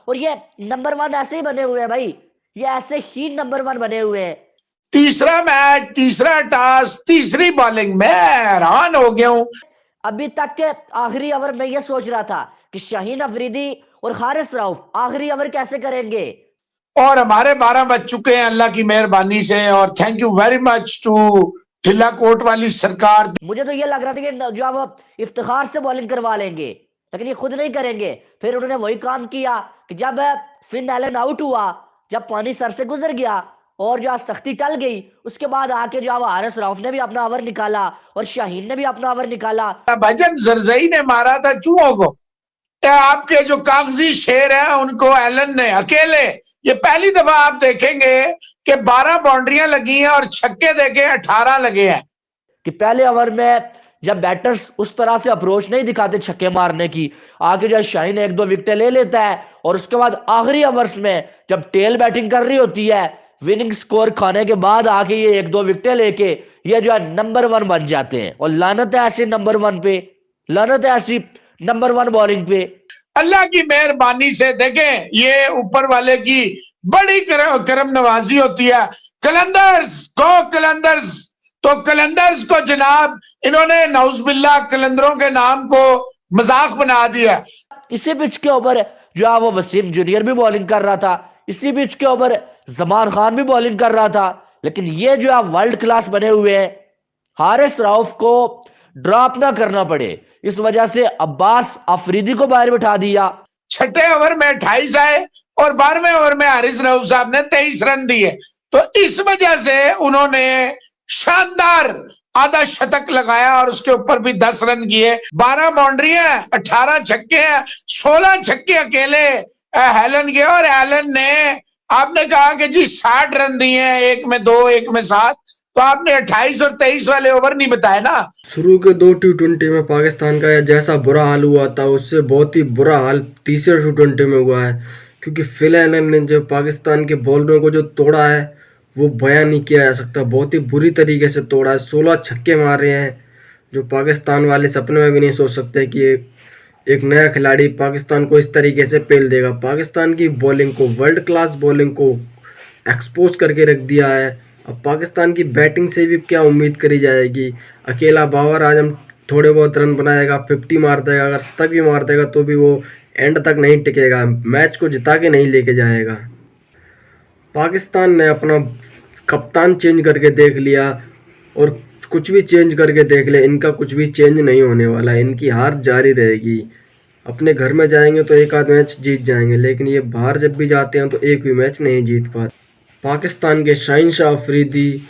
और ये number one ऐसे ही बने हुए हैं भाई, ये ऐसे ही नंबर वन बने हुए हैं। तीसरा मैच, तीसरा टॉस, तीसरी बॉलिंग, मैं हैरान हो गया हूं। अभी तक के आखिरी ओवर में ये सोच रहा था कि शाहीन अफरीदी और हारिस रऊफ आखिरी ओवर कैसे करेंगे। और हमारे 12 बज चुके हैं अल्लाह की मेहरबानी से। और thank you very much to ढिल्ला कोट वाली सरकार। मुझे तो ये लग रहा था कि जो आप इफ्तिखार से बॉलिंग करवा लेंगे, लेकिन ये खुद नहीं करेंगे। फिर उन्होंने वही काम किया कि जब फिन एलन आउट हुआ, जब पानी सर से गुजर गया और जो सख्ती टल गई, उसके बाद आके जो हारिस रऊफ ने भी अपना ओवर निकाला और शाहीन ने भी अपना ओवर निकाला। भजन जरजई ने मारा था चूहों को। आपके जो कागजी शेर हैं उनको एलन ने अकेले, ये पहली दफा आप देखेंगे कि 12 बाउंड्रियां लगी हैं और छक्के देखे 18 लगे हैं। कि पहले ओवर में जब बैटर्स उस तरह से अप्रोच नहीं दिखाते छक्के मारने की, आगे जो शाहीन एक दो विकेटें ले लेता है और उसके बाद आखिरी ओवर्स में जब टेल बैटिंग कर रही होती है, विनिंग स्कोर खाने के बाद आके ये एक दो विकेटें लेके ये जो है नंबर वन बन जाते हैं। और लानत है ऐसी नंबर वन पे, लानत है ऐसी नंबर वन बॉलिंग पे। अल्लाह की मेहरबानी से देखें, ये ऊपर वाले की बड़ी करम नवाजी होती है। कलंदर्स को कलंदर्स, तो कलंदर्स को जनाब इन्होंने नौजबिल्ला कलंदरों के नाम को मजाक बना दिया। इसी पिच के ऊपर जो है वो वसीम जूनियर भी बॉलिंग कर रहा था, इसी पिच के ऊपर जमान खान भी बॉलिंग कर रहा था, लेकिन ये जो है वर्ल्ड क्लास बने हुए हैं। हारिस रऊफ को ड्रॉप ना करना पड़े, इस वजह से अब्बास अफरीदी को बाहर बिठा दिया। छठे ओवर में 28 आए और 12वें ओवर में हारिस रऊफ साहब ने 23 रन दिए। तो इस वजह से उन्होंने शानदार आधा शतक लगाया और उसके ऊपर भी 10 रन किए। 12 बाउंड्रियां, 18 छक्के हैं, 16 छक्के अकेले हेलन के। और एलन ने, आपने कहा कि जी 60 रन दिए हैं, एक में 2 एक में 7, तो आपने 28 और 23 वाले ओवर नहीं बताए ना। शुरू के 2 T20 में पाकिस्तान का जैसा बुरा हाल हुआ था, उससे बहुत ही बुरा हाल तीसरे T20 में हुआ है। क्योंकि फिल एलन ने जो पाकिस्तान के बॉलरों को जो तोड़ा है वो बयान नहीं किया जा सकता। बहुत ही बुरी तरीके से तोड़ा है। 16 छक्के मार रहे हैं, जो पाकिस्तान वाले सपने में भी नहीं सोच सकते कि एक नया खिलाड़ी पाकिस्तान को इस तरीके से पेल देगा। पाकिस्तान की बॉलिंग को, वर्ल्ड क्लास बॉलिंग को एक्सपोज करके रख दिया है। अब पाकिस्तान की बैटिंग से भी क्या उम्मीद करी जाएगी। अकेला बाबर आजम थोड़े बहुत रन बनाएगा, 50 मार देगा, अगर शतक भी मार देगा तो भी वो एंड तक नहीं टिकेगा, मैच को जिता के नहीं लेके जाएगा। पाकिस्तान ने अपना कप्तान चेंज करके देख लिया और कुछ भी चेंज करके देख ले, इनका कुछ भी चेंज नहीं होने वाला है। इनकी हार जारी रहेगी। अपने घर में जाएंगे तो एक आध मैच जीत जाएंगे, लेकिन ये बाहर जब भी जाते हैं तो एक भी मैच नहीं जीत पाते। पाकिस्तान के शाहीन शाह अफरीदी,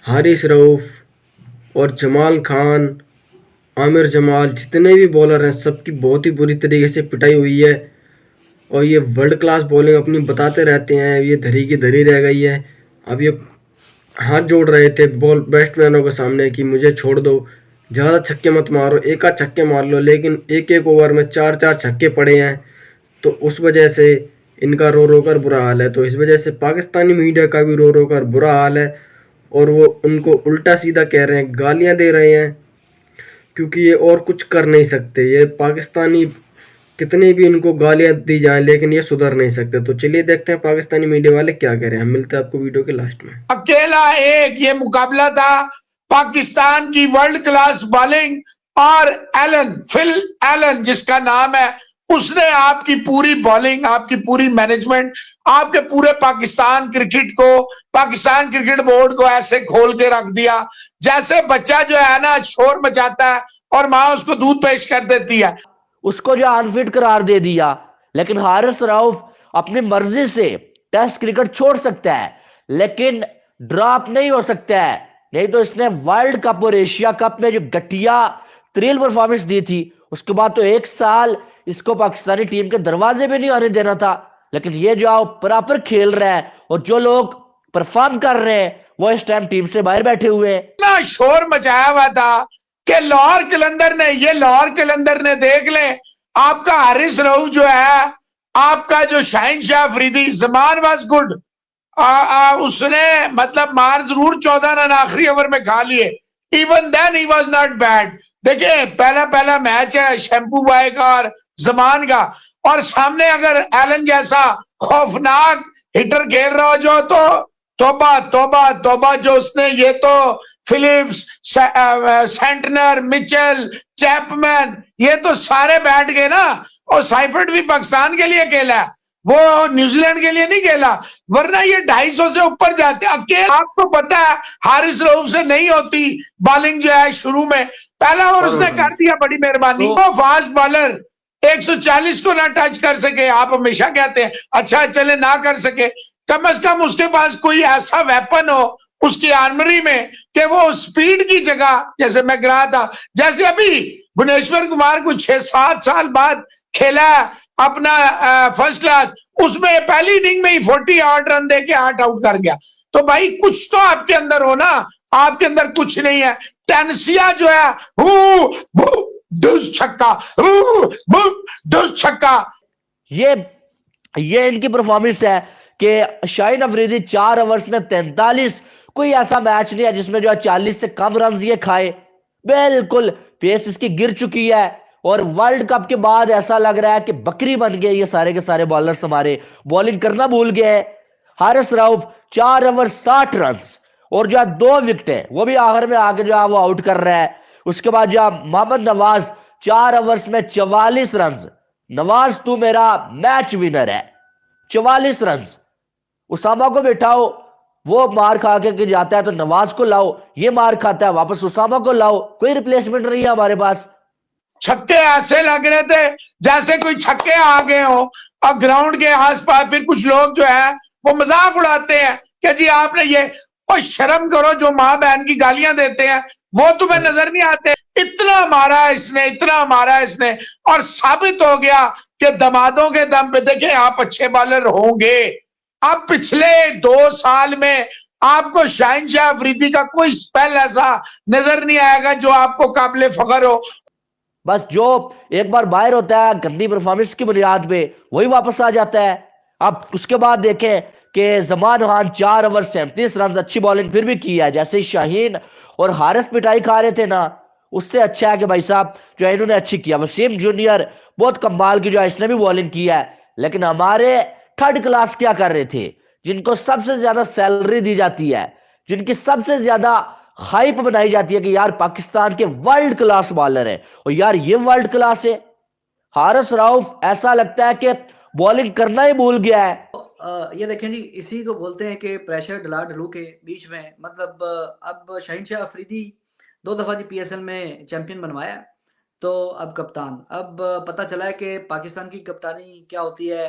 हारिस रऊफ और जमाल खान, आमिर जमाल, जितने भी बॉलर हैं सबकी बहुत ही बुरी तरीके से पिटाई हुई है। और ये वर्ल्ड क्लास बॉलिंग अपनी बताते रहते हैं, ये धरी की धरी रह गई है। अब ये हाथ जोड़ रहे थे बॉल बैट्समैनों के सामने कि मुझे छोड़ दो, ज़्यादा छक्के मत मारो, एक आध छक्के मार लो, लेकिन एक एक ओवर में 4-4 छक्के पड़े हैं। तो उस वजह से इनका रो रो कर बुरा हाल है। तो इस वजह से पाकिस्तानी मीडिया का भी रो रो कर बुरा हाल है और वो उनको उल्टा सीधा कह रहे हैं, गालियां दे रहे हैं, क्योंकि ये और कुछ कर नहीं सकते। ये पाकिस्तानी कितनी भी इनको गालियां दी जाएं, लेकिन ये सुधर नहीं सकते। तो चलिए देखते हैं पाकिस्तानी मीडिया वाले क्या कह रहे हैं। हम मिलते हैं आपको वीडियो के लास्ट में। अकेला एक ये मुकाबला था पाकिस्तान की वर्ल्ड क्लास बॉलिंग और एलन, फिल एलन जिसका नाम है, उसने आपकी पूरी बॉलिंग, आपकी पूरी मैनेजमेंट, आपके पूरे पाकिस्तान क्रिकेट को, पाकिस्तान क्रिकेट बोर्ड को ऐसे खोल के रख दिया जैसे बच्चा जो है ना शोर मचाता है और माँ उसको दूध पेश कर देती है। उसको जो अनफिट करार दे दिया। लेकिन हारिस रऊफ अपनी मर्जी से टेस्ट क्रिकेट छोड़ सकता है, लेकिन ड्रॉप नहीं हो सकता है। नहीं तो इसने वर्ल्ड कप और एशिया कप में जो घटिया तरील परफॉर्मेंस दी थी, उसके बाद तो 1 साल इसको पाकिस्तानी टीम के दरवाजे पे नहीं आने देना था। लेकिन ये जो आओ बराबर खेल रहा है और जो लोग परफॉर्म कर रहे हैं वो इस टाइम टीम से बाहर बैठे हुए हैं। इतना शोर मचाया हुआ था कि लाहौर कलंदर ने, ये लाहौर कलंदर ने देख ले, आपका हारिस रऊफ जो है, आपका जो शाहीन शाह अफरीदी, जमान वाज गुड, उसने मतलब मार जरूर 14 रन आखिरी ओवर में खा लिए, even then he was not bad. देखिए पहला मैच है शैम्पू बॉय का और जमान का, और सामने अगर एलन जैसा खौफनाक हिटर खेल रहा हो जो, तो तौबा तौबा तौबा। जो उसने, ये तो फिलिप्स, सेंटनर, मिचेल, चैपमैन, ये तो सारे बैठ गए ना। और साइफर्ट भी पाकिस्तान के लिए खेला, वो न्यूजीलैंड के लिए नहीं खेला, वरना ये 250 से ऊपर जाते अकेले। आपको पता है हारिस रऊफ से नहीं होती बॉलिंग जो है शुरू में, पहला ओवर उसने कर दिया, बड़ी मेहरबानी। वो फास्ट बॉलर 140 को ना टच कर सके, आप हमेशा कहते हैं अच्छा चले ना कर सके, कम से कम उसके पास कोई ऐसा वेपन हो उसकी आर्मरी में कि वो स्पीड की जगह, जैसे मैं कह रहा था, जैसे अभी भुवनेश्वर कुमार को 6-7 साल बाद खेला अपना फर्स्ट क्लास, उसमें पहली इनिंग में ही 48 रन दे के 8 आउट कर गया। तो भाई कुछ तो आपके अंदर हो ना, आपके अंदर कुछ नहीं है। टेनिसिया जो है छक्का छक्का, ये इनकी परफॉर्मेंस है कि शाहीन अफरीदी 4 ओवर्स में 43, कोई ऐसा मैच नहीं है जिसमें जो है 40 से कम रन ये खाए। बिल्कुल पेस इसकी गिर चुकी है और वर्ल्ड कप के बाद ऐसा लग रहा है कि बकरी बन गए ये सारे के सारे बॉलर्स, हमारे बॉलिंग करना भूल गए हैं। हारिस रऊफ 4 ओवर 60 रन और जो है 2 विकेटें, वो भी आखिर में आके जो है वो आउट कर रहा है। उसके बाद जो मोहम्मद नवाज 4 ओवर्स में 44 रन। नवाज तू मेरा मैच विनर है, 44 रन। उसामा को बिठाओ, वो मार खा के जाता है तो नवाज को लाओ, ये मार खाता है वापस उसामा को लाओ, कोई रिप्लेसमेंट नहीं है हमारे पास। छक्के ऐसे लग रहे थे जैसे कोई छक्के आ गए हो, और ग्राउंड के आसपास फिर कुछ लोग जो है वो मजाक उड़ाते हैं कि जी आपने ये, और शर्म करो, जो माँ बहन की गालियां देते हैं वो तुम्हें नजर नहीं आते। इतना मारा इसने, इतना मारा इसने, और साबित हो गया कि दमादों के दम पे देखे आप अच्छे बॉलर होंगे। अब पिछले 2 साल में आपको शाहिनशाह अफरीदी का कोई स्पेल ऐसा नजर नहीं आएगा जो आपको काबिल फख्र हो। बस जो एक बार बाहर होता है गंदी परफॉर्मेंस की बुनियाद पे, वही वापस आ जाता है। अब उसके बाद देखें कि जमान खान 4 ओवर 37 रन, अच्छी बॉलिंग फिर भी की है। जैसे शाहीन और हारिस पिटाई खा रहे थे ना, उससे अच्छा है कि भाई साहब जो है इन्होंने अच्छी किया। वसीम जूनियर बहुत कमाल की जो है इसने भी बॉलिंग की है, लेकिन हमारे थर्ड क्लास क्या कर रहे थे, जिनको सबसे ज्यादा सैलरी दी जाती है, जिनकी सबसे ज्यादा हाइप बनाई जाती है कि यार पाकिस्तान के वर्ल्ड क्लास बॉलर है, और यार ये वर्ल्ड क्लास है। हारिस रऊफ ऐसा लगता है कि बॉलिंग करना ही भूल गया है। ये देखें जी, इसी को बोलते हैं कि प्रेशर डला डलू के बीच में, मतलब अब शाहिनशाह अफरीदी 2 दफा जी PSL में चैंपियन बनवाया, तो अब कप्तान, अब पता चला है कि पाकिस्तान की कप्तानी क्या होती है।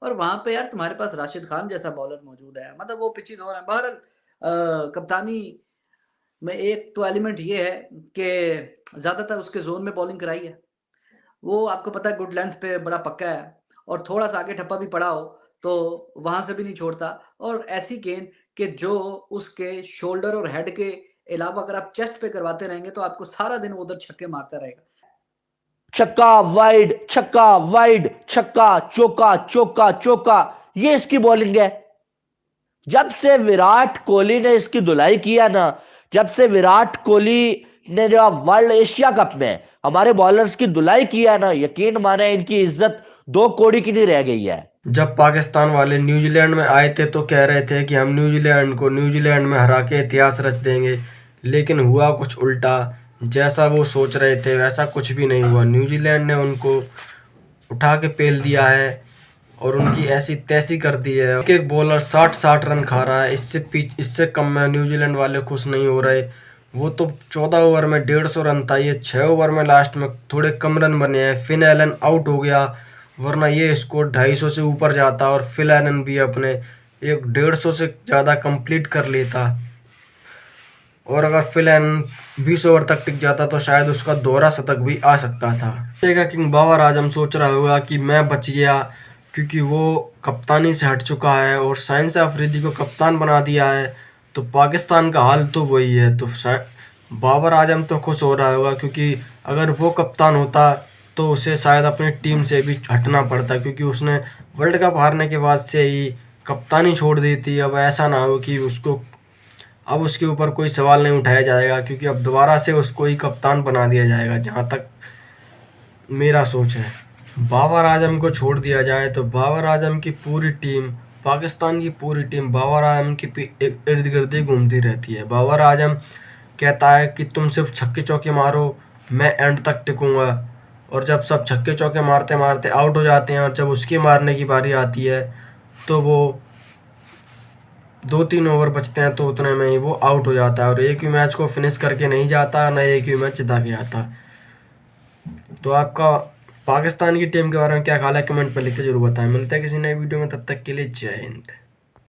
और वहां पे यार तुम्हारे पास राशिद खान जैसा बॉलर मौजूद है, मतलब वो पिचेस हो रहे हैं। बहरहाल कप्तानी में एक तो एलिमेंट ये है कि ज़्यादातर उसके जोन में बॉलिंग कराई है, वो आपको पता है गुड लेंथ पे बड़ा पक्का है, और थोड़ा सा आगे ठप्पा भी पड़ा हो तो वहां से भी नहीं छोड़ता। और ऐसी गेंद कि जो उसके शोल्डर और हेड के अलावा अगर आप चेस्ट पे करवाते रहेंगे तो आपको सारा दिन उधर छक्के मारता रहेगा। छक्का वाइड, छक्का वाइड, छक्का चौका, चौका चौका, ये इसकी बॉलिंग है। जब से विराट कोहली ने इसकी धुलाई किया ना, जब से विराट कोहली ने जो वर्ल्ड एशिया कप में हमारे बॉलर्स की धुलाई किया ना, यकीन माने इनकी इज्जत 2 कौड़ी की नहीं रह गई है। जब पाकिस्तान वाले न्यूजीलैंड में आए थे तो कह रहे थे कि हम न्यूजीलैंड में हरा के इतिहास रच देंगे, लेकिन हुआ कुछ उल्टा। जैसा वो सोच रहे थे वैसा कुछ भी नहीं हुआ। न्यूजीलैंड ने उनको उठा के पेल दिया है और उनकी ऐसी तैसी कर दी है। एक बॉलर 60 रन खा रहा है, इससे कम में न्यूजीलैंड वाले खुश नहीं हो रहे। वो तो 14 ओवर में 150 रन था, ये 6 ओवर में लास्ट में थोड़े कम रन बने हैं। फिन एलन आउट हो गया, वरना ये स्कोर 250 से ऊपर जाता और फिल एलन भी अपने 150 से ज़्यादा कंप्लीट कर लेता। और अगर फिल एलन 20 ओवर तक टिक जाता तो शायद उसका दोहरा शतक भी आ सकता था। किंग बाबर आजम सोच रहा होगा कि मैं बच गया क्योंकि वो कप्तानी से हट चुका है और शाहिनशाह अफरीदी को कप्तान बना दिया है, तो पाकिस्तान का हाल तो वही है। तो बाबर आजम तो खुश हो रहा होगा क्योंकि अगर वो कप्तान होता तो उसे शायद अपनी टीम से भी हटना पड़ता, क्योंकि उसने वर्ल्ड कप हारने के बाद से ही कप्तानी छोड़ दी थी। अब ऐसा ना हो कि अब उसके ऊपर कोई सवाल नहीं उठाया जाएगा, क्योंकि अब दोबारा से उसको ही कप्तान बना दिया जाएगा, जहाँ तक मेरा सोच है। बाबर आजम को छोड़ दिया जाए तो बाबर आजम की पूरी टीम, पाकिस्तान की पूरी टीम बाबर आजम के इर्द गिर्द ही घूमती रहती है। बाबर आजम कहता है कि तुम सिर्फ छक्के चौके मारो, मैं एंड तक टिकूंगा। और जब सब छक्के चौके मारते मारते आउट हो जाते हैं और जब उसके मारने की बारी आती है तो वो 2-3 ओवर बचते हैं तो उतने में ही वो आउट हो जाता है और एक भी मैच को फिनिश करके नहीं जाता, न एक भी मैच जिता के आता। तो आपका पाकिस्तान की टीम के बारे में क्या ख्याल है, कमेंट पर लिख के जरूर बताएं। मिलते हैं किसी नए वीडियो में, तब तक के लिए जय हिंद।